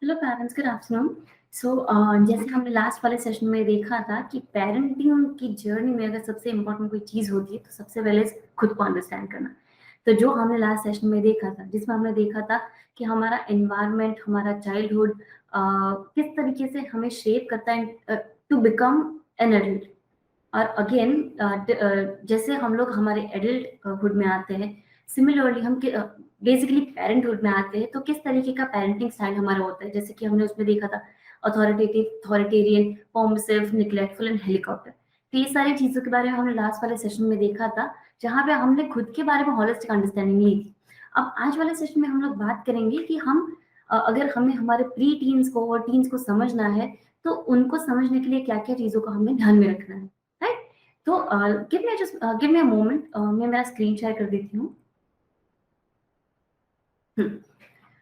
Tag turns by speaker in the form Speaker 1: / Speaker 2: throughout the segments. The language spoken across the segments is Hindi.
Speaker 1: Hello parents, good afternoon. So जैसे हमने लास्ट वाले सेशन में देखा था कि पेरेंटिंग की जर्नी में अगर सबसे इम्पोर्टेंट कोई चीज़ होती है तो सबसे पहले खुद को अंडरस्टैंड करना। तो जो हमने लास्ट सेशन में देखा था, जिसमें हमने देखा था कि हमारा एनवायरनमेंट, हमारा चाइल्डहुड किस तरीके से हमें शेप करता है टू बिकम एन एडल्ट। और अगेन जैसे हम लोग हमारे एडल्टहुड में आते हैं, सिमिलरली हम बेसिकली पेरेंटहुड में आते हैं तो किस तरीके का पेरेंटिंग स्टाइल हमारा होता है, जैसे कि हमने उसमें देखा था authoritative, authoritarian, permissive, neglectful and helicopter. तो ये सारी चीजों के बारे में हमने लास्ट वाले सेशन में देखा था, जहाँ पे हमने खुद के बारे में होलिस्टिक अंडरस्टैंडिंग ली थी। अब आज वाले सेशन में हम लोग बात करेंगे कि हम अगर हमें हमारे प्री टीन्स को और टीन्स को समझना है तो उनको समझने के लिए क्या क्या चीजों को हमें ध्यान में रखना है, राइट? तो गिव मी अ मोमेंट, मैं मेरा स्क्रीन शेयर कर देती हूँ।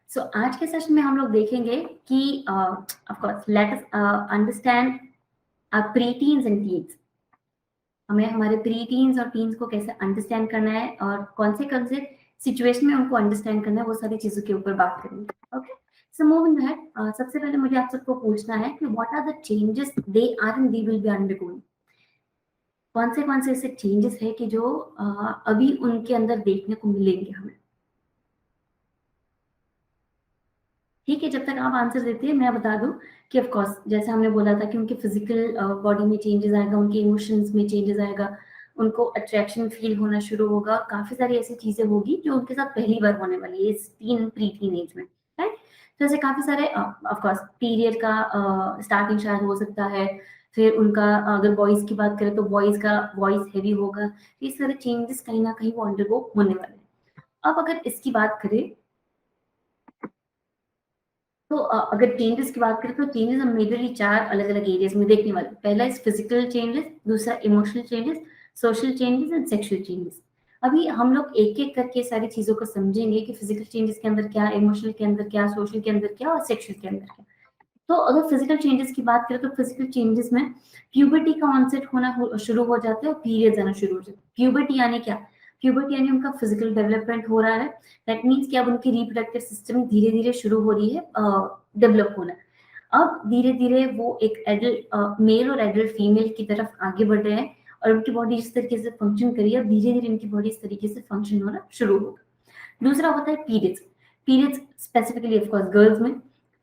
Speaker 1: सो आज के सेशन में हम लोग देखेंगे कि of course let us understand pre teens and teens. हमें हमारे प्री टीन्स और टीन्स को कैसे अंडरस्टैंड करना है और कौन से सिचुएशन में उनको अंडरस्टैंड करना है, वो सारी चीजों के ऊपर बात करेंगे। ओके, सो मूविंग अहेड, सबसे पहले मुझे आप सबको पूछना है कि what are the changes they are and they will be undergoing. कौन से ऐसे चेंजेस है कि जो अभी उनके अंदर देखने को मिलेंगे हमें। ठीक है, जब तक आप आंसर देते हैं मैं बता दूं कि ऑफ कोर्स जैसे हमने बोला था कि उनके फिजिकल बॉडी में चेंजेस आएगा, उनके इमोशंस में चेंजेस आएगा, उनको अट्रैक्शन फील होना शुरू होगा, काफी सारी ऐसी चीजें होगी जो उनके साथ पहली बार होने वाली है इस प्री टीन एज में, राइट? तो ऐसे काफी सारे ऑफ कोर्स पीरियड का स्टार्टिंग शायद हो सकता है, फिर उनका अगर बॉयज की बात करें तो बॉयज का वॉइस हैवी होगा। इस सारे चेंजेस कहीं ना कहीं वो अंडरगो होने वाले हैं। अब अगर इसकी बात करें तो अगर चेंजेस की बात करें तो चेंजेस हम मेजरली चार अलग अलग एरियाज में देखने वाले हैं। पहला इज फिजिकल चेंजेस, दूसरा emotional changes, social changes and sexual changes. अभी हम लोग एक एक करके सारी चीजों को समझेंगे कि फिजिकल चेंजेस के अंदर क्या, इमोशनल के अंदर क्या, सोशल के अंदर क्या और सेक्सुअल के अंदर क्या। तो अगर फिजिकल चेंजेस की बात करें तो फिजिकल चेंजेस में प्यूबर्टी का ऑनसेट होना शुरू हो जाता है और पीरियड्स आना शुरू हो जाते हैं। प्यूबर्टी यानी क्या? प्यूबर्टी यानी उनका फिजिकल डेवलपमेंट हो रहा है। दैट मीन्स कि अब उनकी रिप्रोडक्टिव सिस्टम धीरे धीरे शुरू हो रही है डेवलप होना। अब धीरे धीरे वो एक एडल्ट मेल और एडल्ट फीमेल की तरफ आगे बढ़ रहे हैं और उनकी बॉडी इस तरीके से फंक्शन करी है, अब धीरे धीरे उनकी बॉडी इस तरीके से फंक्शन होना शुरू होगा। दूसरा होता है periods. Periods specifically of course girls में,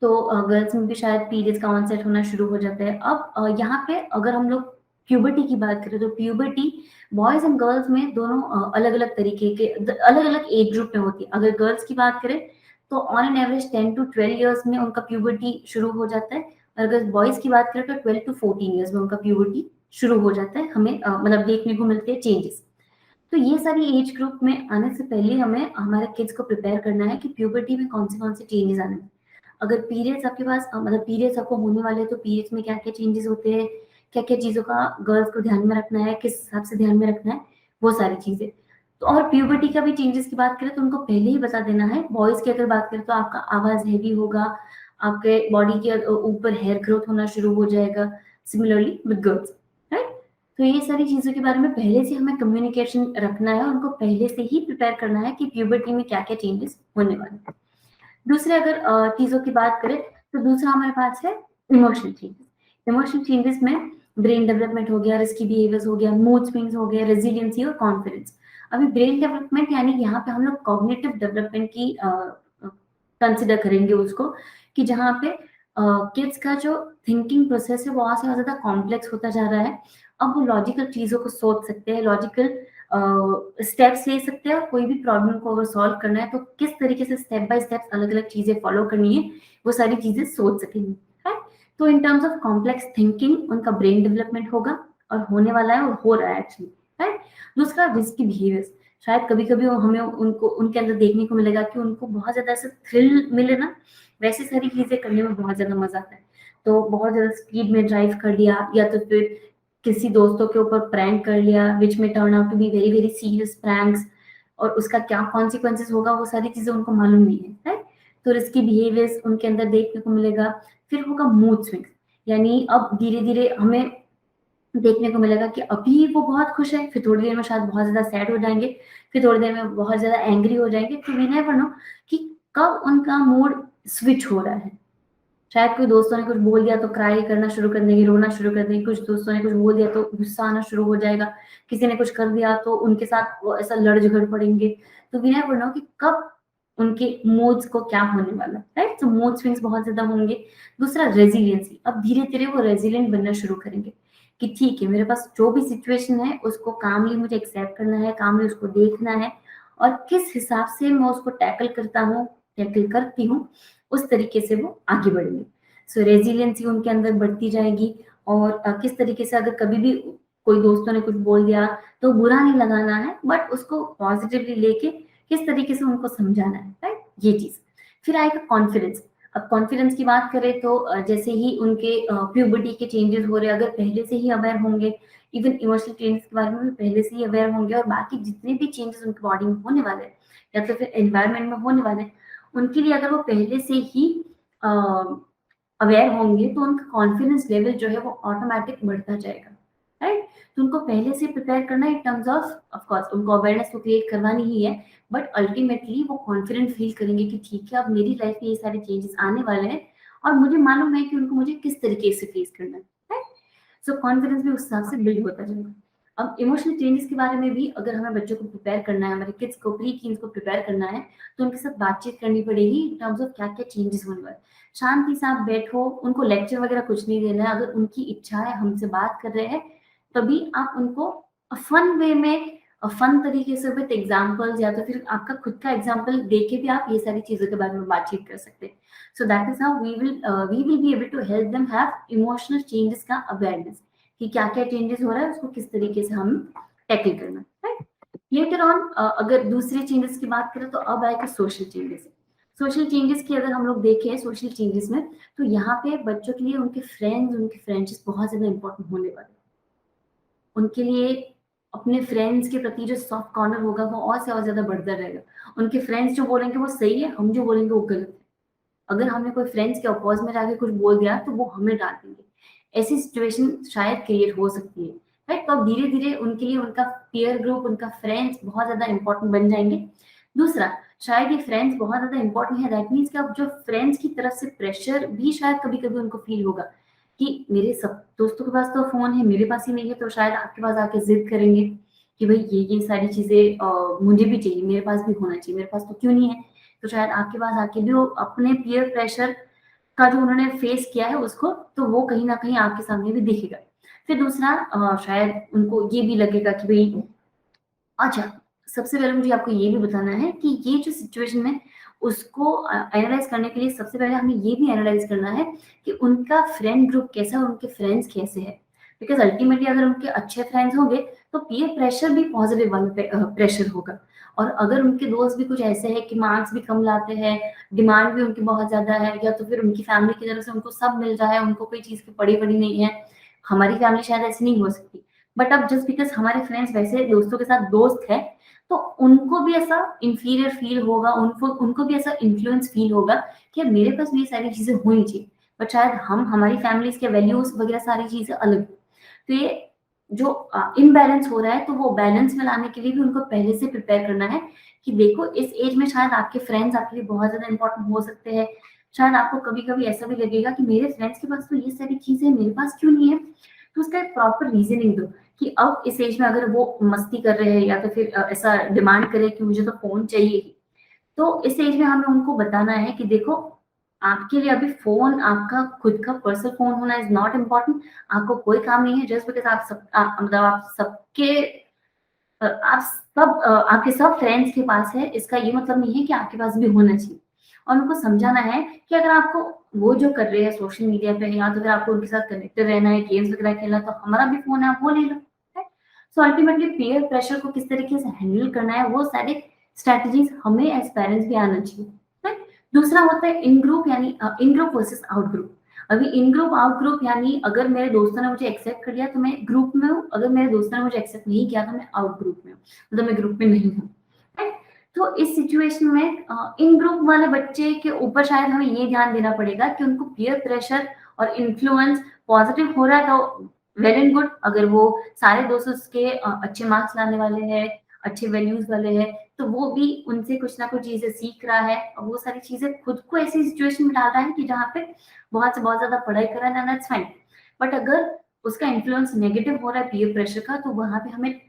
Speaker 1: तो गर्ल्स में भी शायद पीरियड्स का ऑनसेट होना शुरू हो जाता है। अब यहाँ पे अगर हम लोग प्यूबर्टी की बात करें तो प्यूबर्टी बॉयज एंड गर्ल्स में दोनों अलग अलग तरीके के अलग अलग एज ग्रुप में होती है। अगर गर्ल्स की बात करें तो on an average 10 to 12 years में उनका प्यूबर्टी शुरू हो जाता है, और अगर बॉयज की बात करें तो 12 to 14 ईयर्स में उनका प्यूबर्टी शुरू हो जाता है। हमें मतलब देखने को मिलते हैं चेंजेस। तो ये सारी एज ग्रुप में आने से पहले हमें हमारे किड्स को प्रिपेयर करना है कि प्यूबर्टी में कौन से चेंजेस आने हैं। अगर पीरियड्स आपके पास मतलब पीरियड्स आपको होने वाले हैं तो पीरियड्स में क्या क्या चेंजेस होते हैं, क्या क्या चीजों का गर्ल्स को ध्यान में रखना है, किस हिसाब से ध्यान में रखना है, वो सारी चीजें। तो और प्यूबर्टी का भी चेंजेस की बात करें तो उनको पहले ही बता देना है। बॉयज की अगर बात करें तो आपका आवाज हैवी होगा, आपके बॉडी के ऊपर हेयर ग्रोथ होना शुरू हो जाएगा, सिमिलरली विद गर्ल्स, राइट? तो ये सारी चीजों के बारे में पहले से हमें कम्युनिकेशन रखना है, उनको पहले से ही प्रिपेयर करना है कि प्यूबर्टी में क्या क्या चेंजेस होने वाले हैं। दूसरे अगर चीजों की बात करें तो दूसरा हमारे पास है इमोशनल चेंजेस। इमोशनल चेंजेस में ब्रेन डेवलपमेंट हो गया, रिस्की बिहेवियर्स हो गया, मूड स्विंग्स हो गया, रेजिलियंसी और कॉन्फिडेंस। अभी ब्रेन डेवलपमेंट यानी यहाँ पे हम लोग कॉग्निटिव डेवलपमेंट की कंसिडर करेंगे उसको, कि जहाँ पे किड्स का जो थिंकिंग प्रोसेस है वो और से और ज्यादा कॉम्प्लेक्स होता जा रहा है। अब वो लॉजिकल चीजों को सोच सकते हैं, लॉजिकल स्टेप्स ले सकते हैं, और कोई भी प्रॉब्लम को अगर सॉल्व करना है तो किस तरीके से स्टेप बाय स्टेप अलग अलग चीजें फॉलो करनी है, वो सारी चीजें सोच सकेंगे, राइट? तो इन टर्म्स ऑफ कॉम्प्लेक्स थिंकिंग उनका ब्रेन डेवलपमेंट होगा और होने वाला है और हो रहा है एक्चुअली, राइट? दूसरा रिस्की बिहेवियर्स। शायद कभी कभी हमें उनको उनके अंदर देखने को मिलेगा कि उनको बहुत ज्यादा ऐसा थ्रिल मिले ना, वैसी सारी चीजें करने में बहुत ज्यादा मजा आता है। तो बहुत ज्यादा स्पीड में ड्राइव कर लिया, या तो फिर किसी दोस्तों के ऊपर प्रैंक कर लिया विच में turn out to be very very serious pranks, और उसका क्या कॉन्सिक्वेंसेस होगा वो सारी चीजें उनको मालूम नहीं है, राइट? तो रिस्की बिहेवियर्स उनके अंदर देखने को मिलेगा। फिर होगा मूड स्विंग्स, यानी अब धीरे धीरे हमें देखने को मिलेगा कि अभी वो बहुत खुश है, फिर थोड़ी देर में शायद बहुत ज्यादा सैड हो जाएंगे, फिर थोड़ी देर में बहुत ज्यादा एंग्री हो जाएंगे। तो वी नेवर नो कि कब उनका मूड स्विच हो रहा है, शायद कोई दोस्तों ने कुछ बोल दिया तो क्राई करना शुरू कर देंगे, रोना शुरू कर देंगे, कुछ दोस्तों ने कुछ बोल दिया तो गुस्सा आना शुरू हो जाएगा, किसी ने कुछ कर दिया तो उनके साथ वो ऐसा लड़-झगड़ पड़ेंगे। तो वी नेवर नो कि कब उनके मूड्स को क्या होने वाला है, राइट? तो मूड स्विंग्स बहुत ज़्यादा होंगे। दूसरा रेज़िलियंसी, अब धीरे-धीरे वो रेज़िलिएंट बनना शुरू करेंगे कि ठीक है, मेरे पास जो भी सिचुएशन है उसको कामली मुझे एक्सेप्ट करना है, कामली उसको देखना है और किस हिसाब से मैं उसको टैकल करता हूँ, टैकल करती हूँ, उस तरीके से वो आगे बढ़ेंगे। सो रेज़िलियंसी उनके अंदर बढ़ती जाएगी और किस तरीके से अगर कभी भी कोई दोस्तों ने कुछ बोल दिया तो बुरा नहीं लगाना है, बट उसको पॉज़िटिवली लेके किस तरीके से उनको समझाना है, राइट? ये चीज़। फिर आएगा कॉन्फिडेंस। अब कॉन्फिडेंस की बात करें तो जैसे ही उनके प्यूबर्टी के चेंजेस हो रहे हैं, अगर पहले से ही अवेयर होंगे, इवन इमोशनल चेंजेस के बारे में भी पहले से ही अवेयर होंगे और बाकी जितने भी चेंजेस उनकी बॉडी में होने वाले हैं या तो फिर एनवायरनमेंट में होने वाले हैं, उनके लिए अगर वो पहले से ही अ, अवेयर होंगे तो उनका कॉन्फिडेंस लेवल जो है वो ऑटोमेटिक बढ़ता जाएगा, राइट? तो उनको पहले से प्रिपेयर करना है इन टर्म्स ऑफ कोर्स उनको अवेयरनेस तो क्रिएट करवानी ही है, बट अल्टीमेटली वो कॉन्फिडेंट फील करेंगे कि ठीक है, अब मेरी लाइफ में ये सारे चेंजेस आने वाले हैं और मुझे मालूम है कि उनको मुझे किस तरीके से फेस करना है, राइट? सो कॉन्फिडेंस भी उस हिसाब से बिल्ड होता जाएगा। अब इमोशनल चेंजेस के बारे में भी अगर हमें बच्चों को प्रिपेयर करना है, हमारे किड्स को, प्री टीन्स को प्रिपेयर करना है, तो उनके साथ बातचीत करनी पड़ेगी इन टर्म्स ऑफ क्या-क्या चेंजेस होने वाले हैं। शांति से आप बैठो, उनको लेक्चर वगैरह कुछ नहीं देना है, अगर उनकी इच्छा है, हमसे बात कर रहे हैं, तभी आप उनको फन वे में फन तरीके से विद एग्जांपल्स या तो फिर आपका खुद का एग्जांपल देके भी आप ये सारी चीज़ों के बारे में बातचीत कर सकते हैं। So that is how we will be able to help them have emotional changes का अवेयरनेस कि क्या-क्या चेंजेस हो रहा है, उसको किस तरीके से हम टैकल करना है, राइट? लेटर ऑन अगर दूसरे चेंजेस की बात करें तो अब आएगा सोशल चेंजेस। सोशल चेंजेस की अगर हम लोग देखें सोशल चेंजेस में, तो यहाँ पे बच्चों के लिए उनके फ्रेंड्स, उनके फ्रेंडशिप बहुत ज़्यादा इम्पोर्टेंट होने वाले हैं। उनके लिए अपने फ्रेंड्स के प्रति जो सॉफ्ट कॉर्नर होगा वो और से और ज़्यादा बढ़ता रहेगा। उनके फ्रेंड्स जो बोलेंगे वो सही है, हम जो बोलेंगे वो गलत है। अगर हमने कोई फ्रेंड्स के अपोज़ में जाके कुछ बोल दिया तो वो हमें डाँटेंगे। ऐसी सिचुएशन शायद क्रिएट हो सकती है, राइट? तो अब धीरे-धीरे उनके लिए उनका पीयर ग्रुप, उनका फ्रेंड्स बहुत ज़्यादा इम्पोर्टेंट बन जाएँगे। दूसरा, शायद ये फ्रेंड्स बहुत ज़्यादा इम्पोर्टेंट है, दैट मीन्स कि अब जो फ्रेंड्स की तरफ से प्रेशर भी शायद कभी-कभी उनको फ़ील होगा कि मेरे सब दोस्तों के पास तो फ़ोन है, मेरे पास ही नहीं है, तो शायद आपके पास आके ज़िद करेंगे कि भई ये सारी चीज़ें मुझे भी चाहिए, मेरे पास भी होना चाहिए, मेरे पास तो क्यों नहीं है? तो शायद आपके पास आके भी वो अपने पीयर प्रेशर का जो उन्होंने फेस किया है उसको, तो वो कहीं न कहीं आपके सामने भी दिखेगा। फिर दूसरा शायद उनको ये भी लगेगा कि भई अच्छा, सबसे पहले मुझे आपको ये भी बताना है कि ये जो सिचुएशन है, उसको एनालाइज़ करने के लिए सबसे पहले हमें ये भी एनालाइज़ करना है कि उनका फ्रेंड ग्रुप कैसा है और उनके फ्रेंड्स कैसे हैं। बिकॉज़ अल्टीमेटली अगर उनके अच्छे फ्रेंड्स होंगे, तो पीयर प्रेशर भी पॉज़िटिव वाला प्रेशर होगा और अगर उनके दोस्त भी कुछ ऐसे हैं कि मार्क्स भी कम लाते हैं, डिमांड भी उनकी बहुत ज़्यादा है या तो फिर उनकी फैमिली की तरफ से उनको सब मिल रहा है, उनको कोई चीज़ की पड़ी-पड़ी नहीं है। हमारी फैमिली शायद ऐसी नहीं हो सकती। बट अब जस्ट बिकॉज़ हमारे फ्रेंड्स वैसे दोस्तों के साथ दोस्त हैं, तो उनको भी ऐसा इंफीरियर फील होगा, उनको उनको भी ऐसा इन्फ्लुएंस फील होगा कि यार मेरे पास भी ये सारी चीज़ें होनी चाहिए। बट शायद हम हमारी फैमिलीज़ के वैल्यूज़ वगैरह सारी चीज़ें अलग हैं। तो ये जो इम्बैलेंस हो रहा है, तो वो बैलेंस में लाने के लिए भी उनको पहले से प्रिपेयर करना है कि देखो इस एज में शायद आपके फ्रेंड्स आपके लिए बहुत ज़्यादा इम्पोर्टेंट हो सकते हैं। शायद आपको कभी-कभी ऐसा भी लगेगा कि मेरे फ्रेंड्स के पास तो ये सारी चीज़ें हैं, मेरे पास क्यों नहीं है? तो उसका एक प्रॉपर रीज़निंग दो। कि अब इस एज में अगर वो मस्ती कर रहे हैं या तो फिर ऐसा डिमांड करे कि मुझे तो फ़ोन चाहिए ही, तो इस एज में हमें उनको बताना है कि देखो, आपके लिए अभी फ़ोन आपका खुद का पर्सनल फ़ोन होना इज़ नॉट इम्पोर्टेंट। आपको कोई काम नहीं है जस्ट बिकॉज़ मतलब आप सबके आप सब आपके सब फ्रेंड्स के पास है, इसका ये मतलब नहीं है कि आपके पास भी होना चाहिए। और उनको समझाना है कि अगर आपको वो जो कर रहे हैं सोशल मीडिया पे या तो फिर आपको उनके साथ कनेक्टेड रहना है, गेम्स वगैरह खेलना है, तो हमारा भी फ़ोन है, आप वो ले लो, right? So ultimately peer pressure को किस तरीके से हैंडल करना है, वो सारे स्ट्रैटेजीज़ हमें एज़ पेरेंट्स भी आना चाहिए, राइट? दूसरा होता है इन ग्रुप यानी इन ग्रुप वर्सेस आउट ग्रुप। अभी इन ग्रुप आउट ग्रुप यानी अगर मेरे दोस्तों ने मुझे एक्सेप्ट कर लिया तो मैं ग्रुप में हूँ, अगर मेरे दोस्तों ने मुझे एक्सेप्ट नहीं किया तो मैं आउट ग्रुप में हूँ, मतलब मैं ग्रुप में नहीं हूँ, राइट? तो इस सिचुएशन में इन ग्रुप वाले बच्चे के ऊपर शायद हमें ये ध्यान देना पड़ेगा कि उनको पीयर प्रेशर और इन्फ्लुएंस पॉजिटिव हो रहा है तो वेल एंड गुड। अगर वो सारे दोस्त उसके अच्छे मार्क्स लाने वाले हैं, अच्छे वैल्यूज वाले हैं, तो वो भी उनसे कुछ ना कुछ चीज़ें सीख रहा है और वो सारी चीज़ें खुद को ऐसी सिचुएशन में डाल रहा है कि जहाँ पे बहुत से बहुत ज़्यादा पढ़ाई कर रहा है, दैट्स फाइन। बट अगर उसका इन्फ्लुएंस नेगेटिव हो रहा है पीयर प्रेशर का, तो वहाँ पे हमें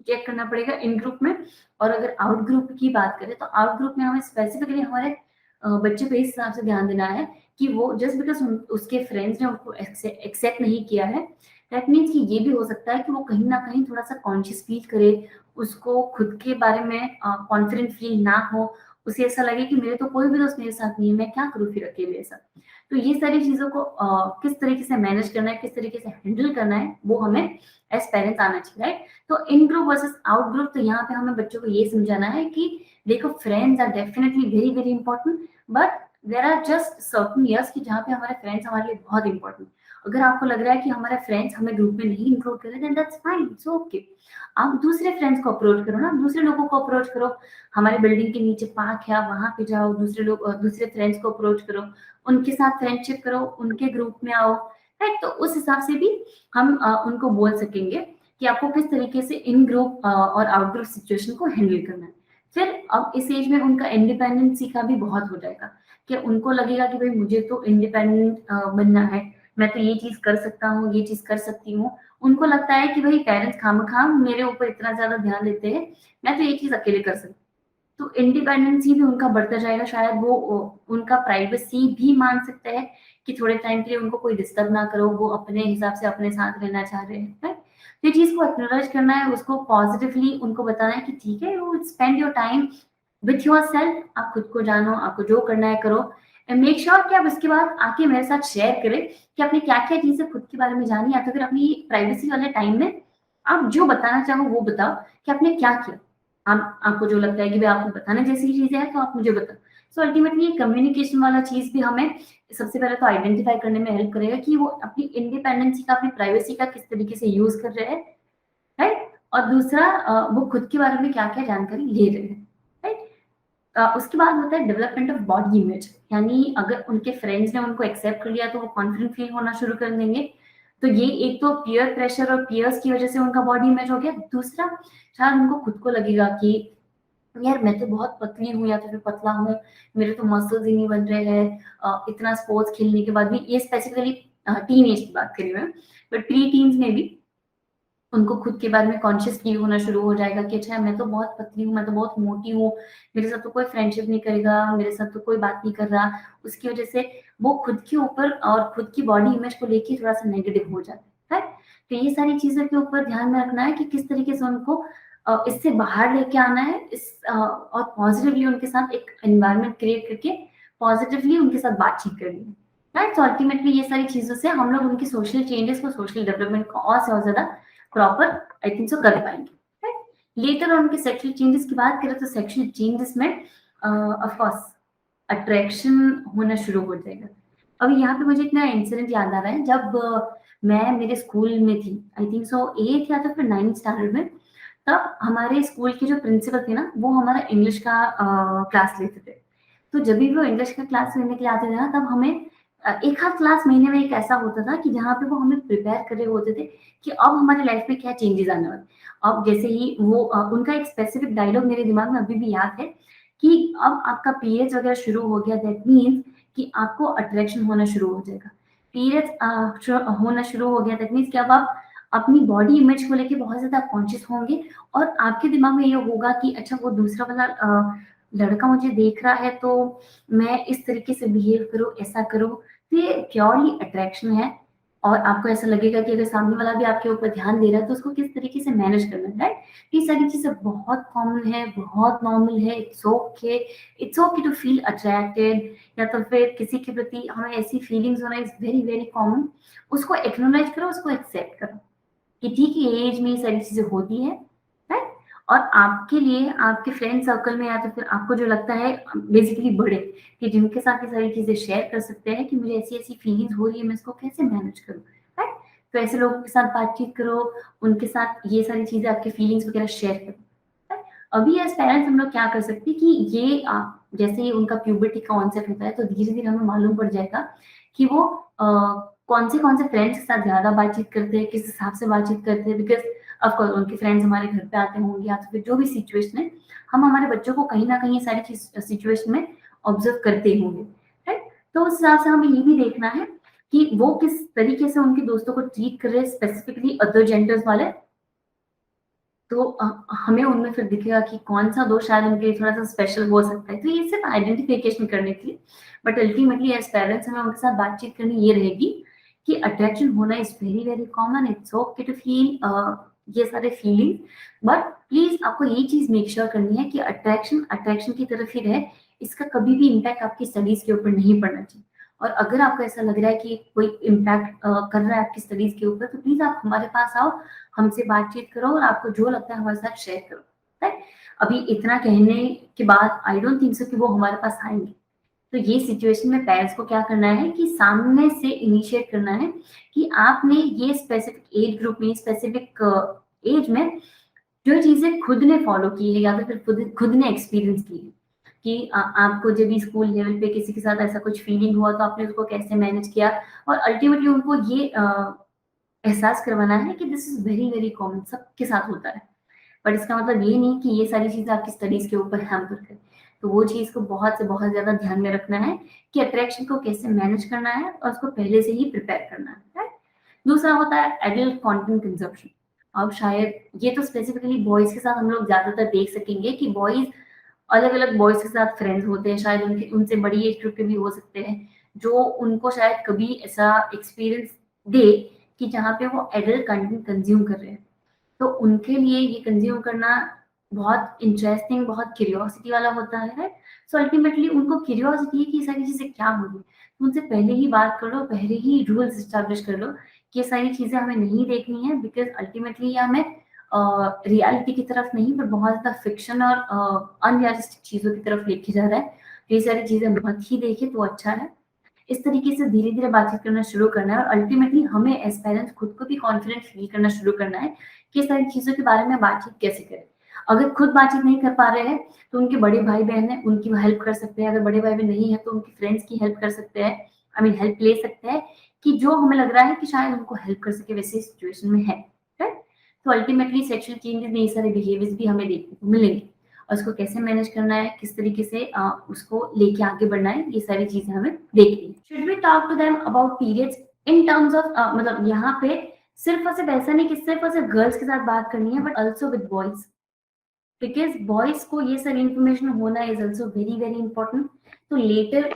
Speaker 1: चेक करना पड़ेगा इन ग्रुप में। और अगर आउट ग्रुप की बात करें तो आउट ग्रुप में हमें स्पेसिफिकली हमारे बच्चे पे इस हिसाब से ध्यान देना है कि वो जस्ट बिकॉज उसके फ्रेंड्स ने उसको एक्सेप्ट नहीं किया है, दैट मीन्स कि ये भी हो सकता है कि वो कहीं ना कहीं थोड़ा सा कॉन्शियस फील करे, उसको खुद के बारे में कॉन्फिडेंट फील ना हो, उसे ऐसा लगे कि मेरे तो कोई भी दोस्त मेरे साथ नहीं है, मैं क्या करूँ फिर अकेले ऐसा। तो ये सारी चीजों को किस तरीके से मैनेज करना है, किस तरीके से हैंडल करना है, वो हमें एज पेरेंट्स आना चाहिए, राइट। तो इन ग्रुप वर्सेस आउट ग्रुप, तो यहाँ पे हमें बच्चों को ये समझाना है कि देखो friends are definitely very very important, but there are just certain years कि जहाँ पे हमारे फ्रेंड्स हमारे लिए बहुत इंपॉर्टेंट। अगर आपको लग रहा है कि हमारे फ्रेंड्स हमें ग्रुप में नहीं इंक्लूड कर रहे, then that's fine, it's okay. आप दूसरे फ्रेंड्स को अप्रोच करो ना, दूसरे लोगों को अप्रोच करो। हमारे बिल्डिंग के नीचे पार्क है, वहां पे जाओ, दूसरे लोग दूसरे फ्रेंड्स को अप्रोच करो, उनके साथ फ्रेंडशिप करो, उनके ग्रुप में आओ, राइट। तो उस हिसाब से भी हम उनको बोल सकेंगे कि आपको किस तरीके से इन ग्रुप और आउट ग्रुप सिचुएशन को हैंडल करना है। फिर अब इस एज में उनका इंडिपेंडेंसी का भी बहुत हो जाएगा कि उनको लगेगा कि भाई मुझे तो इंडिपेंडेंट बनना है, मैं तो ये चीज कर सकता हूँ, ये चीज कर सकती हूँ। उनको लगता है कि भाई पेरेंट्स खामखाम मेरे ऊपर इतना ज्यादा ध्यान देते हैं, मैं तो ये चीज अकेले कर सकती हूँ। तो इंडिपेंडेंसी भी उनका बढ़ता जाएगा, शायद वो उनका प्राइवेसी भी मान सकते हैं कि थोड़े टाइम के लिए उनको कोई डिस्टर्ब ना करो, वो अपने हिसाब से अपने साथ रहना चाह रहे हैं, right? तो ये चीज को एक्नॉलेज करना है, उसको पॉजिटिवली उनको बताना है कि ठीक है, you spend your time with your self, आप खुद को जानो, आपको जो करना है करो, एंड मेक श्योर कि आप उसके बाद आके मेरे साथ शेयर करें कि आपने क्या क्या चीजें खुद के बारे में जानी, या तो फिर अपनी प्राइवेसी वाले टाइम में आप जो बताना चाहो वो बताओ कि आपने क्या किया। आपको जो लगता है कि भाई आपको बताने जैसी चीजें हैं तो आप मुझे बताओ। सो अल्टीमेटली ये कम्युनिकेशन वाला चीज भी हमें सबसे पहले तो आइडेंटिफाई करने में हेल्प करेगा कि वो अपनी इंडिपेंडेंसी का, अपनी प्राइवेसी का किस तरीके से यूज कर रहे हैं, राइट। और दूसरा वो खुद के बारे में क्या क्या जानकारी ले रहे हैं, राइट। उसके बाद होता है डेवलपमेंट ऑफ बॉडी इमेज, यानी अगर उनके फ्रेंड्स ने उनको एक्सेप्ट कर लिया तो वो कॉन्फिडेंट फील होना शुरू कर देंगे। तो ये एक तो पीयर प्रेशर और पीयर्स की वजह से उनका बॉडी इमेज हो गया। दूसरा, शायद उनको खुद को लगेगा कि यार मैं तो बहुत पतली हूँ या तो फिर पतला हूँ, मेरे तो मसल्स ही नहीं बन रहे हैं, इतना स्पोर्ट्स खेलने के बाद भी। ये स्पेसिफिकली टीन एज की बात करी मैं, बट प्री टीन्स में भी उनको खुद के बारे में कॉन्शियस फील होना शुरू हो जाएगा कि अच्छा मैं तो बहुत पतली हूँ, मैं तो बहुत मोटी हूँ, मेरे साथ तो कोई फ्रेंडशिप नहीं करेगा, मेरे साथ तो कोई बात नहीं कर रहा। उसकी वजह से वो खुद के ऊपर और खुद की बॉडी इमेज को लेके थोड़ा सा नेगेटिव हो जाता है। तो ये सारी चीजों के ऊपर ध्यान में रखना है कि किस तरीके से उनको इससे बाहर लेके आना है, और पॉजिटिवली उनके साथ एक एनवायरनमेंट क्रिएट करके पॉजिटिवली उनके साथ बातचीत करनी है, राइट। तो अल्टीमेटली ये सारी चीजों से हम लोग उनकी सोशल चेंजेस को, सोशल डेवलपमेंट को और से और ज्यादा प्रॉपर आई थिंक सो कर पाएंगे, राइट। लेटर उनके सेक्सुअल चेंजेस की बात करें तो सेक्सुअल चेंजेस में ऑफ कोर्स अट्रैक्शन होना शुरू हो जाएगा। अभी यहाँ पे मुझे इतना इंसिडेंट याद आ रहा है, जब मैं मेरे स्कूल में थी, आई थिंक सो 8th या तो फिर 9th स्टैंडर्ड में, तब हमारे स्कूल के जो प्रिंसिपल थे ना, वो हमारा इंग्लिश का क्लास लेते थे। तो जब भी वो इंग्लिश का क्लास लेने के लिए आते थे ना, तब हमें एक आध क्लास महीने में एक ऐसा होता था कि जहाँ पे वो हमें प्रिपेयर कर रहे होते थे कि अब हमारी लाइफ में क्या चेंजेस आने वाले। अब जैसे ही वो उनका एक स्पेसिफिक डायलॉग मेरे दिमाग में अभी भी याद है कि अब आपका पीरियड्स वगैरह शुरू हो गया, दैट मीन्स कि आपको अट्रैक्शन होना शुरू हो जाएगा। पीरियड्स होना शुरू हो गया, दैट मीन्स कि अब आप अपनी बॉडी इमेज को लेके बहुत ज्यादा कॉन्शियस होंगे, और आपके दिमाग में ये होगा कि अच्छा वो दूसरा वाला लड़का मुझे देख रहा है तो मैं इस तरीके से बिहेव करूं, ऐसा करूं। तो ये प्योरली अट्रैक्शन है, और आपको ऐसा लगेगा कि अगर सामने वाला भी आपके ऊपर ध्यान दे रहा है तो उसको किस तरीके से मैनेज करना है, राइट। ये सारी चीजें बहुत कॉमन है, बहुत नॉर्मल है, it's okay to feel attracted, या तो फिर किसी के प्रति हमें ऐसी फीलिंग्स होना इज वेरी वेरी कॉमन। उसको एक्नोलेज करो, उसको एक्सेप्ट करो कि ठीक है एज में ये सारी चीजें होती है, राइट। और आपके लिए आपके फ्रेंड सर्कल में, या तो फिर आपको जो लगता है बेसिकली बड़े, कि जिनके साथ ये सारी चीजें शेयर कर सकते हैं कि मुझे ऐसी ऐसी फीलिंग्स हो रही है, मैं इसको कैसे मैनेज करूँ, राइट। तो ऐसे लोगों के साथ बातचीत करो, उनके साथ ये सारी चीजें, आपके फीलिंग्स वगैरह शेयर करो, right? अभी एज पेरेंट्स हम लोग क्या कर सकते हैं कि ये जैसे ही उनका प्यूबर्टी का कॉन्सेप्ट होता है तो धीरे धीरे हमें मालूम पड़ जाएगा कि वो कौन से फ्रेंड्स के साथ ज्यादा बातचीत करते हैं, किस हिसाब से बातचीत करते हैं। बिकॉज ऑफ कोर्स उनके फ्रेंड्स हमारे घर पे आते होंगे या तो फिर जो भी सिचुएशन है, हम हमारे बच्चों को कहीं न कहीं सारी सिचुएशन में ऑब्ज़र्व करते होंगे, राइट? तो उस हिसाब से हमें ये भी देखना है कि वो किस तरीके से उनके दोस्तों को ट्रीट कर रहे हैं, स्पेसिफिकली अदर जेंडर्स वाले। तो हमें उनमें फिर दिखेगा कि कौन-सा दोस्त शायद उनके लिए थोड़ा-सा स्पेशल हो सकता है। तो ये सिर्फ़ आइडेंटिफ़िकेशन करने के लिए, बट अल्टीमेटली एज़ पेरेंट्स हमें उनके साथ बातचीत करनी ये रहेगी कि अट्रैक्शन होना is very, very common, it's okay to feel ये सारे फीलिंग, बट प्लीज़ आपको ये चीज़ मेक श्योर करनी है कि अट्रैक्शन, अट्रैक्शन की तरफ ही रहे, इसका कभी भी इम्पैक्ट आपकी स्टडीज़ के ऊपर नहीं पड़ना चाहिए। और अगर आपको ऐसा लग रहा है कि कोई इम्पैक्ट कर रहा है आपकी स्टडीज़ के ऊपर, तो प्लीज़ आप हमारे पास आओ, हमसे बातचीत करो और आपको जो लगता है हमारे साथ शेयर करो, राइट? अभी इतना कहने के बाद आई डोंट थिंक सो कि वो हमारे पास आएँगे। तो ये सिचुएशन में पेरेंट्स को क्या करना है कि सामने से इनिशिएट करना है कि आपने ये स्पेसिफिक एज ग्रुप में, स्पेसिफिक एज में जो चीज़ें खुद ने फॉलो की है या तो फिर खुद खुद ने एक्सपीरियंस की है कि आपको जब भी स्कूल लेवल पे किसी के साथ ऐसा कुछ फीलिंग हुआ तो आपने उसको कैसे मैनेज किया, और अल्टीमेटली उनको ये एहसास करवाना है कि this is very, very common, सबके साथ होता है। बट इसका मतलब ये नहीं कि ये सारी चीज़ें आपकी स्टडीज़ के ऊपर हैम्पर करें। तो वो चीज़ को बहुत से बहुत ज़्यादा ध्यान में रखना है कि अट्रैक्शन को कैसे मैनेज करना है और उसको पहले से ही प्रिपेयर करना है, राइट? दूसरा होता है एडल्ट कंटेंट कंज़म्पशन। अब शायद ये तो स्पेसिफिकली बॉयज़ के साथ हम लोग ज़्यादातर देख सकेंगे कि बॉयज़ अलग-अलग बॉयज़ के साथ फ्रेंड्स होते हैं, शायद उनके उनसे बड़ी एज ग्रुप के भी हो सकते हैं, जो उनको शायद कभी ऐसा एक्सपीरियंस दे कि जहाँ पे वो एडल्ट कंटेंट कंज़्यूम कर रहे हैं। तो उनके लिए ये कंज़्यूम करना बहुत इंटरेस्टिंग, बहुत क्यूरियोसिटी वाला होता है। सो अल्टीमेटली उनको क्यूरियोसिटी है कि ये सारी चीज़ें क्या होंगी। तो उनसे पहले ही बात कर लो, पहले ही रूल्स एस्टेब्लिश कर लो कि ये सारी चीज़ें हमें नहीं देखनी है, बिकॉज़ अल्टीमेटली ये हमें रियलिटी की तरफ नहीं पर बहुत ज़्यादा फ़िक्शन और अनरियलिस्टिक चीज़ों की तरफ लेके जा रहा है। तो ये सारी चीज़ें मत ही देखें तो अच्छा है। इस तरीके से धीरे-धीरे बातचीत करना शुरू करना है और अल्टीमेटली हमें एज़ पेरेंट्स खुद को भी कॉन्फिडेंट फ़ील करना शुरू करना है कि ये सारी चीज़ों के बारे में बातचीत कैसे करें। अगर खुद बातचीत नहीं कर पा रहे हैं, तो उनके बड़े भाई-बहन हैं, उनकी हेल्प कर सकते हैं। अगर बड़े भाई-बहन नहीं है, तो उनके फ्रेंड्स की हेल्प कर सकते हैं। आई मीन हेल्प ले सकते हैं कि जो हमें लग रहा है कि शायद उनको हेल्प कर सके वैसी सिचुएशन में है, राइट? तो अल्टीमेटली सेक्सुअल चेंजेज़ में ये सारे बिहेवियर्स भी हमें देखने को मिलेंगे और उसको कैसे मैनेज करना है, किस तरीके से उसको लेके आगे बढ़ना है, ये सारी चीज़ें हमें देखनी है। Should we talk to them about periods in terms of मतलब यहाँ पे सिर्फ़ और सिर्फ़ ऐसा नहीं कि सिर्फ़ और सिर्फ़ गर्ल्स के साथ बात करनी है, but also with boys. Because boys को ये सारी इन्फॉर्मेशन होना is also very, very important. तो लेटर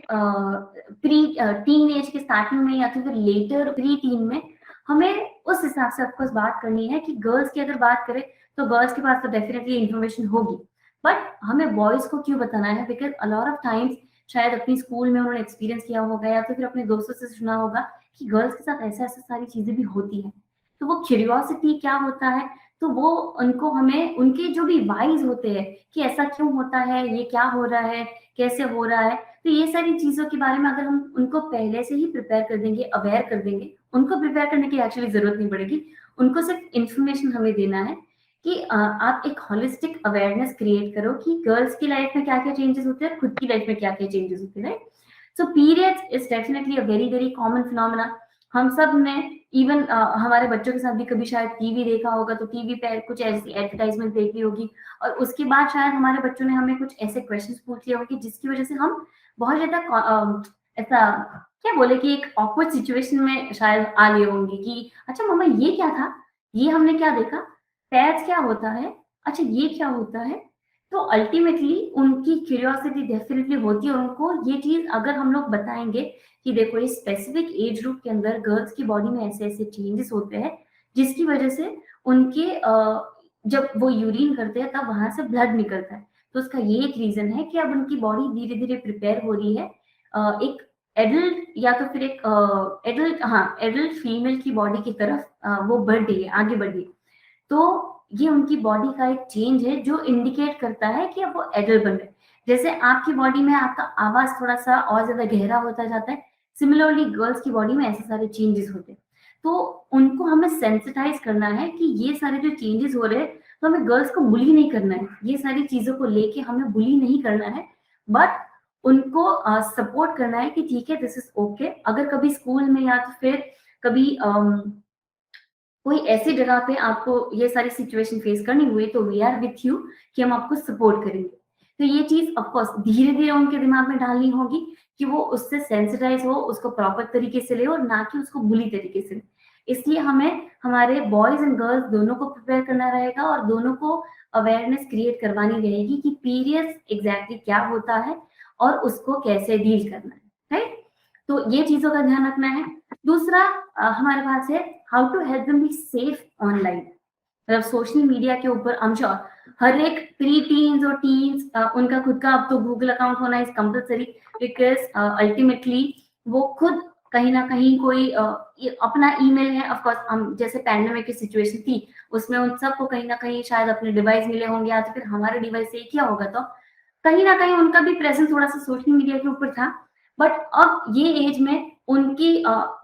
Speaker 1: टीन एज के स्टार्टिंग में या तो फिर लेटर प्री टीन में हमें उस हिसाब से ऑफ कोर्स बात करनी है कि गर्ल्स की अगर बात करें, तो गर्ल्स के पास तो डेफिनिटली इन्फॉर्मेशन होगी। बट हमें बॉयज़ को क्यों बताना है? Because a lot of times शायद अपनी स्कूल में उन्होंने एक्सपीरियंस किया होगा या तो फिर अपने दोस्तों से सुना होगा कि गर्ल्स के साथ ऐसा-ऐसा सारी चीज़ें भी होती हैं। तो वो क्यूरियोसिटी क्या होता है, तो वो उनको हमें उनके जो भी व्हायज़ होते हैं कि ऐसा क्यों होता है, ये क्या हो रहा है, कैसे हो रहा है, तो ये सारी चीज़ों के बारे में अगर हम उनको पहले से ही प्रिपेयर कर देंगे, अवेयर कर देंगे, उनको प्रिपेयर करने की एक्चुअली ज़रूरत नहीं पड़ेगी। उनको सिर्फ़ इन्फॉर्मेशन हमें देना है कि आप एक होलिस्टिक अवेयरनेस क्रिएट करो कि गर्ल्स की लाइफ़ में क्या-क्या चेंजेज़ होते हैं, खुद की लाइफ़ में क्या-क्या चेंजेज़ होते हैं, right? So periods is definitely a very, very common phenomena. हम सब ने इवन हमारे बच्चों के साथ भी कभी शायद टीवी देखा होगा, तो टीवी पे कुछ ऐसी एडवर्टाइज़मेंट देखी होगी और उसके बाद शायद हमारे बच्चों ने हमें कुछ ऐसे क्वेश्चन्स पूछ लिए होंगे जिसकी वज़ह से हम बहुत ज़्यादा ऐसा क्या बोले कि एक ऑकवर्ड सिचुएशन में शायद आ लिए होंगे कि अच्छा मम्मा ये क्या था? ये हमने क्या देखा? पैच क्या होता है? अच्छा ये क्या होता है? तो अल्टीमेटली उनकी क्यूरियोसिटी डेफिनिटली होती है और उनको ये चीज़ अगर हम लोग बताएँगे कि देखो इस स्पेसिफिक एज ग्रुप के अंदर गर्ल्स की बॉडी में ऐसे-ऐसे चेंजेस होते हैं, जिसकी वजह से उनके जब वो यूरिन करते हैं तब वहाँ से ब्लड निकलता है। तो उसका ये एक रीज़न है कि अब उनकी बॉडी धीरे-धीरे प्रिपेयर हो रही है एक एडल्ट या तो फिर एक एडल्ट फीमेल की बॉडी की तरफ वो बढ़ रही है, आगे बढ़ रही है। तो ये उनकी बॉडी का एक चेंज है जो इंडिकेट करता है कि अब वो एडल्ट बन रहे हैं। जैसे आपकी बॉडी में आपका आवाज़ थोड़ा-सा और ज़्यादा गहरा होता जाता है, सिमिलरली गर्ल्स की बॉडी में ऐसे सारे चेंजेस होते हैं। तो उनको हमें सेंसिटाइज़ करना है कि ये सारे जो चेंजेस हो रहे हैं, तो हमें गर्ल्स को बुली नहीं करना है। ये सारी चीज़ों को लेके हमें बुली नहीं करना है, बट उनको सपोर्ट करना है कि ठीक है दिस इज़ ओके। अगर कभी स्कूल में या तो फिर कभी कोई ऐसी जगह पे आपको ये सारी सिचुएशन फेस करनी हुई तो वी आर विथ यू, कि हम आपको सपोर्ट करेंगे। तो ये चीज ऑफकोर्स धीरे धीरे उनके दिमाग में डालनी होगी कि वो उससे सेंसिटाइज हो, उसको प्रॉपर तरीके से ले और ना कि उसको बुली तरीके से ले। इसलिए हमें हमारे बॉयज एंड गर्ल्स दोनों को प्रिपेयर करना रहेगा और दोनों को अवेयरनेस क्रिएट करवानी रहेगी कि पीरियड्स एग्जैक्टली क्या होता है और उसको कैसे डील करना है, राइट। तो ये चीजों का ध्यान रखना है। दूसरा हमारे पास है how to help them be safe online. मतलब सोशल मीडिया के ऊपर I'm sure हर एक प्री टीन्स और टीन्स उनका खुद का अब तो गूगल अकाउंट होना इज कंपलसरी, बिकॉज अल्टीमेटली वो खुद कहीं ना कहीं कोई अपना ईमेल है। ऑफ कोर्स हम जैसे पैंडेमिक की सिचुएशन थी उसमें उन सबको कहीं ना कहीं शायद अपने डिवाइस मिले होंगे या तो फिर हमारे डिवाइस से किया होगा, तो कहीं ना कहीं उनका भी प्रेजेंस थोड़ा सा सोशल मीडिया के ऊपर था। बट अब ये एज में उनकी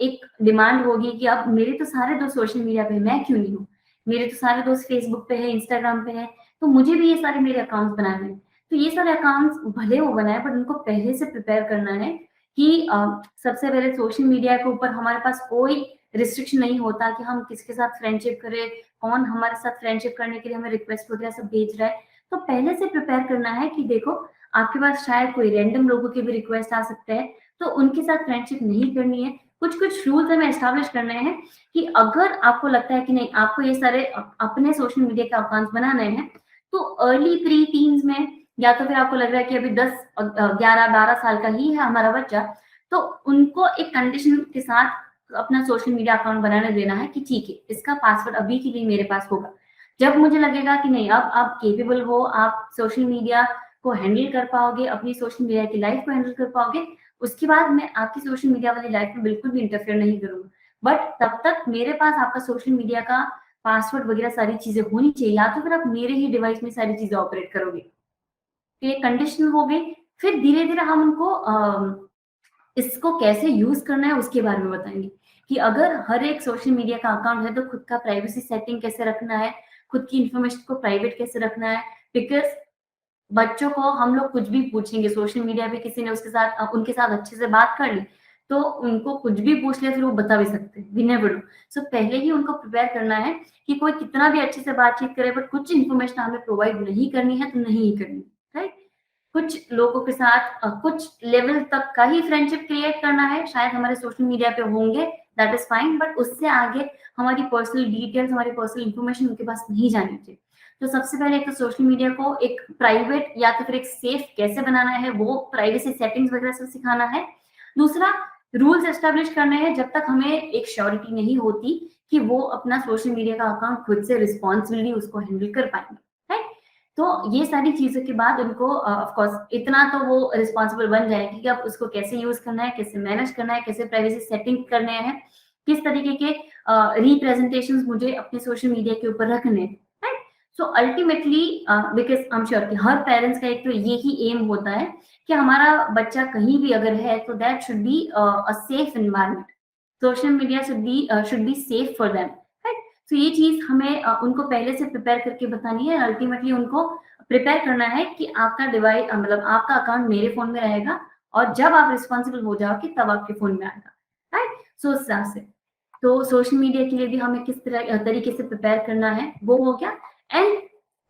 Speaker 1: एक डिमांड होगी कि अब मेरे तो सारे दोस्त सोशल मीडिया पे, मैं क्यों नहीं हूँ, मेरे तो सारे दोस्त फेसबुक पे है, इंस्टाग्राम पे है, तो मुझे भी ये सारे मेरे अकाउंट्स बनाने हैं। तो ये सारे अकाउंट्स भले वो बनाए बट उनको पहले से प्रिपेयर करना है कि सबसे पहले सोशल मीडिया के ऊपर हमारे पास कोई रिस्ट्रिक्शन नहीं होता कि हम किसके साथ फ्रेंडशिप करें, कौन हमारे साथ फ्रेंडशिप करने के लिए हमें रिक्वेस्ट वगैरह सब भेज रहा है। तो पहले से प्रिपेयर करना है कि देखो आपके पास शायद कोई रैंडम लोगों के भी रिक्वेस्ट आ सकते हैं, तो उनके साथ फ्रेंडशिप नहीं करनी है। कुछ कुछ रूल्स हमें एस्टैब्लिश करने हैं कि अगर आपको लगता है कि नहीं आपको ये सारे अपने सोशल मीडिया के अकाउंट्स बनाने हैं, तो अर्ली प्री टीन्स में या तो फिर आपको लग रहा है कि अभी 10 11 12 साल का ही है हमारा बच्चा, तो उनको एक कंडीशन के साथ अपना सोशल मीडिया अकाउंट बनाने देना है कि ठीक है इसका पासवर्ड अभी के लिए मेरे पास होगा। जब मुझे लगेगा कि नहीं अब आप केपेबल हो, आप सोशल मीडिया को हैंडल कर पाओगे, अपनी सोशल मीडिया की लाइफ को हैंडल कर पाओगे, उसके बाद मैं आपकी सोशल मीडिया वाली लाइफ में बिल्कुल भी इंटरफेयर नहीं करूंगा। बट तब तक मेरे पास आपका सोशल मीडिया का पासवर्ड वगैरह सारी चीजें होनी चाहिए, या तो फिर आप मेरे ही डिवाइस में सारी चीजें ऑपरेट करोगे। तो ये कंडीशन हो गई। फिर धीरे धीरे हम उनको इसको कैसे यूज करना है उसके बारे में बताएंगे कि अगर हर एक सोशल मीडिया का अकाउंट है तो खुद का प्राइवेसी सेटिंग कैसे रखना है, खुद की इंफॉर्मेशन को प्राइवेट कैसे रखना है। बिकॉज बच्चों को हम लोग कुछ भी पूछेंगे सोशल मीडिया पे, किसी ने उसके साथ उनके साथ अच्छे से बात कर ली तो उनको कुछ भी पूछ ले फिर वो बता भी सकते हैं, वी नेवर नो। सो पहले ही उनको प्रिपेयर करना है कि कोई कितना भी अच्छे से बातचीत करे बट कुछ इन्फॉर्मेशन हमें प्रोवाइड नहीं करनी है तो नहीं ही करनी, राइट। कुछ लोगों के साथ कुछ लेवल तक का ही फ्रेंडशिप क्रिएट करना है, शायद हमारे सोशल मीडिया पे होंगे, दैट इज फाइन, बट उससे आगे हमारी पर्सनल डिटेल्स, हमारी पर्सनल इंफॉर्मेशन उनके पास नहीं जानी चाहिए। तो सबसे पहले एक तो सोशल मीडिया को एक प्राइवेट या तो फिर एक सेफ कैसे बनाना है, वो प्राइवेसी सेटिंग्स वगैरह सब सिखाना है। दूसरा रूल्स एस्टेब्लिश करने हैं जब तक हमें एक श्योरिटी नहीं होती कि वो अपना सोशल मीडिया का अकाउंट खुद से रिस्पॉन्सिबिलिटी उसको हैंडल कर पाएंगे, राइट। तो ये सारी चीजों के बाद उनको ऑफ कोर्स इतना तो वो रिस्पॉन्सिबल बन जाएगी कि अब उसको कैसे यूज करना है, कैसे मैनेज करना है, कैसे प्राइवेसी सेटिंग करने हैं, किस तरीके के रिप्रेजेंटेशन मुझे अपने सोशल मीडिया के ऊपर रखने हैं, right. So ultimately because I am sure कि हर पेरेंट्स का एक तो यही एम होता है कि हमारा बच्चा कहीं भी अगर है तो that should be a safe environment, social media should be safe for them, right. तो ये चीज हमें उनको पहले से प्रिपेयर करके बतानी है। अल्टीमेटली उनको प्रिपेयर करना है कि आपका डिवाइस मतलब आपका अकाउंट मेरे फोन में रहेगा और जब आप रिस्पॉन्सिबल हो जाओगे तब आपके फोन में आएगा, राइट। सो उस हिसाब से तो सोशल मीडिया के लिए भी हमें किस तरह तरीके से प्रिपेयर करना है वो हो गया। एंड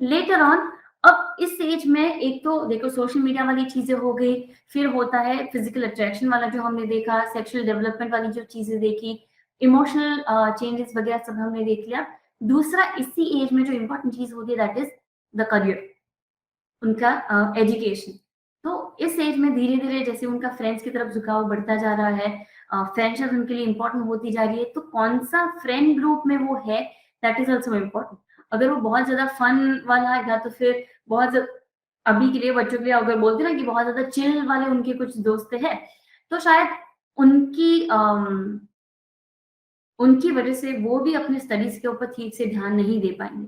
Speaker 1: लेटर ऑन अब इस एज में एक तो देखो सोशल मीडिया वाली चीजें हो गई, फिर होता है फिजिकल अट्रैक्शन वाला जो हमने देखा, सेक्सुअल डेवलपमेंट वाली जो चीजें देखी, इमोशनल चेंजेस वगैरह सब हमने देख लिया। दूसरा इसी एज में जो इम्पोर्टेंट चीज होती है दैट इज द करियर, उनका एजुकेशन। तो इस एज में धीरे धीरे जैसे उनका फ्रेंड्स की तरफ झुकाव बढ़ता जा रहा है, फ्रेंडशिप उनके लिए इंपॉर्टेंट होती जा रही है, तो कौन सा फ्रेंड ग्रुप में वो है दैट इज ऑल्सो इम्पोर्टेंट। अगर वो बहुत ज्यादा फन वाला या तो फिर अभी के लिए बच्चों के लिए अगर बोलते ना कि बहुत ज्यादा चिल वाले उनके कुछ दोस्त हैं, तो शायद उनकी उनकी वजह से वो भी अपने स्टडीज के ऊपर ठीक से ध्यान नहीं दे पाएंगे।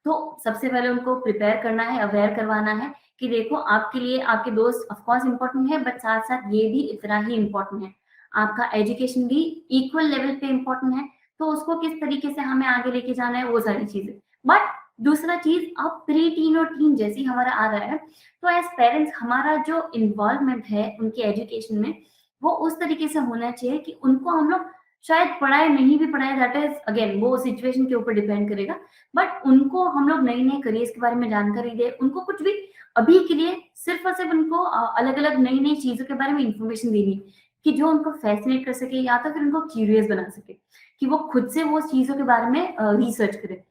Speaker 1: तो सबसे पहले उनको प्रिपेयर करना है, अवेयर करवाना है कि देखो आपके लिए आपके दोस्त ऑफ कोर्स इंपॉर्टेंट है बट साथ साथ ये भी इतना ही इम्पोर्टेंट है, आपका एजुकेशन भी इक्वल लेवल पे इम्पोर्टेंट है। तो उसको किस तरीके से हमें आगे लेके जाना है वो सारी चीजें। बट दूसरा चीज अब प्री टीन और टीन जैसे ही हमारा आ रहा है तो एज पेरेंट्स हमारा जो इन्वॉल्वमेंट है उनके एजुकेशन में वो उस तरीके से होना चाहिए कि उनको हम लोग शायद पढ़ाए नहीं भी पढ़ाए, दैट इज अगेन वो सिचुएशन के ऊपर डिपेंड करेगा। बट उनको हम लोग नई नई करियर्स के बारे में जानकारी दे, उनको कुछ भी अभी के लिए सिर्फ और सिर्फ उनको अलग अलग नई नई चीजों के बारे में इंफॉर्मेशन देनी, कि जो उनको फैसिनेट कर सके या तो फिर उनको क्यूरियस बना सके, कि वो खुद से वो चीजों के बारे में रिसर्च करें।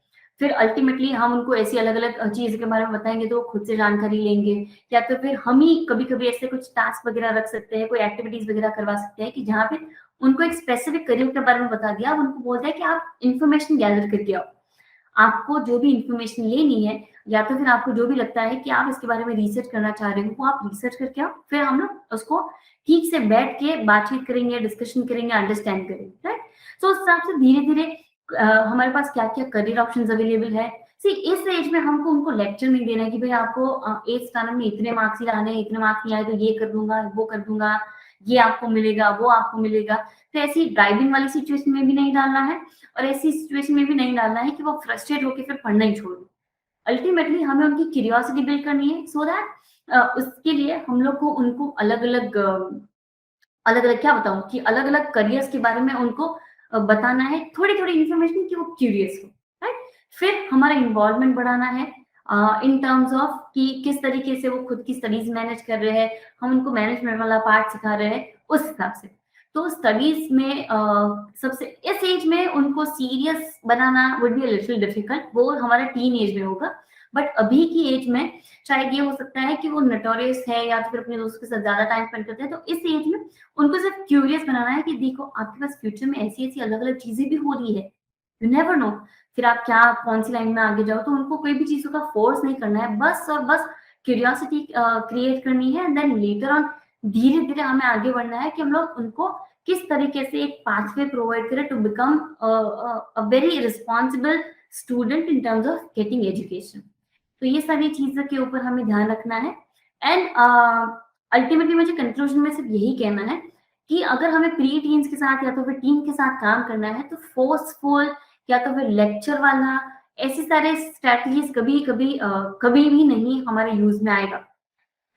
Speaker 1: फिर अल्टीमेटली हम उनको ऐसी अलग अलग चीज के बारे में बताएंगे तो वो खुद से जानकारी लेंगे, या तो फिर हम ही कभी कभी ऐसे कुछ टास्क वगैरह रख सकते हैं, कोई एक्टिविटीज वगैरह करवा सकते हैं, कि जहाँ पे उनको एक स्पेसिफिक करियर के बारे में बता दिया, अब उनको बोलता है कि आप इन्फॉर्मेशन गैदर करके आओ, आपको जो भी इन्फॉर्मेशन लेनी है या तो फिर आपको जो भी लगता है कि आप इसके बारे में रिसर्च करना चाह रहे हो वो आप रिसर्च करके आओ, फिर हम लोग उसको ठीक से बैठ के बातचीत करेंगे, डिस्कशन करेंगे, अंडरस्टैंड करेंगे, राइट। तो उस हिसाब से धीरे धीरे हमारे पास क्या क्या करियर ऑप्शंस अवेलेबल है। सी इस एज में हमको उनको लेक्चर नहीं देना है कि भाई आपको एज स्टैंडर्ड में इतने मार्क्स ही लाने हैं, इतने मार्क्स नहीं आए तो ये कर दूंगा, वो कर दूंगा, ये आपको मिलेगा, वो आपको मिलेगा। तो ऐसी ड्राइविंग वाली सिचुएशन में भी नहीं डालना है, और ऐसी सिचुएशन में भी नहीं डालना है कि वो फ्रस्ट्रेट होकर फिर पढ़ना ही छोड़ दे। अल्टीमेटली हमें उनकी क्यूरियोसिटी बिल्ड करनी है, सो दैट उसके लिए हम लोग को उनको अलग अलग क्या बताऊं कि अलग अलग करियर्स के बारे में उनको बताना है, थोड़ी थोड़ी इन्फॉर्मेशन कि वो क्यूरियस हो, राइट। फिर हमारा इन्वॉल्वमेंट बढ़ाना है इन टर्म्स ऑफ कि किस तरीके से वो खुद की स्टडीज मैनेज कर रहे हैं, हम उनको मैनेजमेंट वाला पार्ट सिखा रहे हैं उस हिसाब से। तो स्टडीज में सबसे इस एज में उनको serious banana would be a little difficult, वो हमारा टीन एज में होगा। बट अभी की एज में शायद ये हो सकता है कि वो नोटोरियस है या फिर अपने दोस्तों के साथ ज्यादा टाइम स्पेंड करते हैं, तो इस एज में उनको सिर्फ क्यूरियस बनाना है कि देखो आपके पास फ्यूचर में ऐसी ऐसी अलग अलग चीजें भी हो रही है, यू नेवर नो फिर आप क्या कौन सी लाइन में आगे जाओ। तो उनको कोई भी चीजों का फोर्स नहीं करना है, बस और बस क्यूरियोसिटी क्रिएट करनी है, एंड देन लेटर ऑन धीरे धीरे हमें आगे बढ़ना है कि हम लोग उनको किस तरीके से एक पाथवे प्रोवाइड करें to become a very responsible student in terms of getting education. तो ये सारी चीजों के ऊपर हमें ध्यान रखना है। एंड अल्टीमेटली मुझे कंक्लूजन में सिर्फ यही कहना है कि अगर हमें प्री टीन्स के साथ या तो फिर टीन के साथ काम करना है तो फोर्सफुल या तो फिर लेक्चर वाला ऐसे सारे स्ट्रैटेजीज कभी कभी कभी भी नहीं हमारे यूज में आएगा।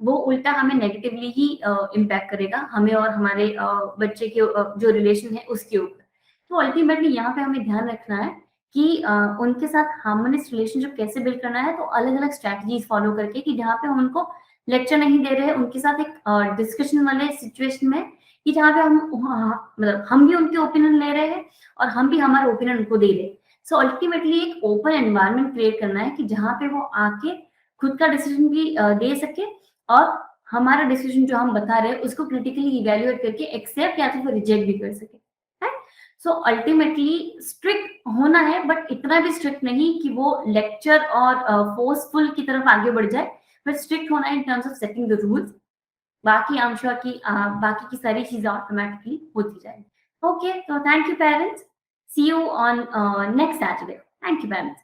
Speaker 1: वो उल्टा हमें नेगेटिवली ही इम्पैक्ट करेगा, हमें और हमारे बच्चे के जो रिलेशन है उसके ऊपर। तो अल्टीमेटली यहाँ पे हमें ध्यान रखना है कि उनके साथ हार्मोनियस रिलेशनशिप कैसे बिल्ड करना है, तो अलग अलग स्ट्रैटेजीज फॉलो करके, कि जहाँ पे हम उनको लेक्चर नहीं दे रहे हैं, उनके साथ एक डिस्कशन वाले सिचुएशन में, कि जहाँ पे हम मतलब हम भी उनके ओपिनियन ले रहे हैं और हम भी हमारे ओपिनियन उनको दे रहे हैं। सो अल्टीमेटली एक ओपन एनवायरनमेंट क्रिएट करना है कि जहाँ पे वो आके खुद का डिसीजन भी दे सके, और हमारा डिसीजन जो हम बता रहे हैं उसको क्रिटिकली इवेल्युएट करके एक्सेप्ट या तो फिर रिजेक्ट भी कर सके, राइट। सो अल्टीमेटली स्ट्रिक्ट होना है, बट इतना भी स्ट्रिक्ट नहीं कि वो लेक्चर और फोर्सफुल की तरफ आगे बढ़ जाए, बट स्ट्रिक्ट होना है इन terms of setting the rules. बाकी आई एम श्योर कि बाकी की सारी चीजें ऑटोमेटिकली होती जाएगी। ओके, तो thank you parents, see you on next Saturday. Thank you parents.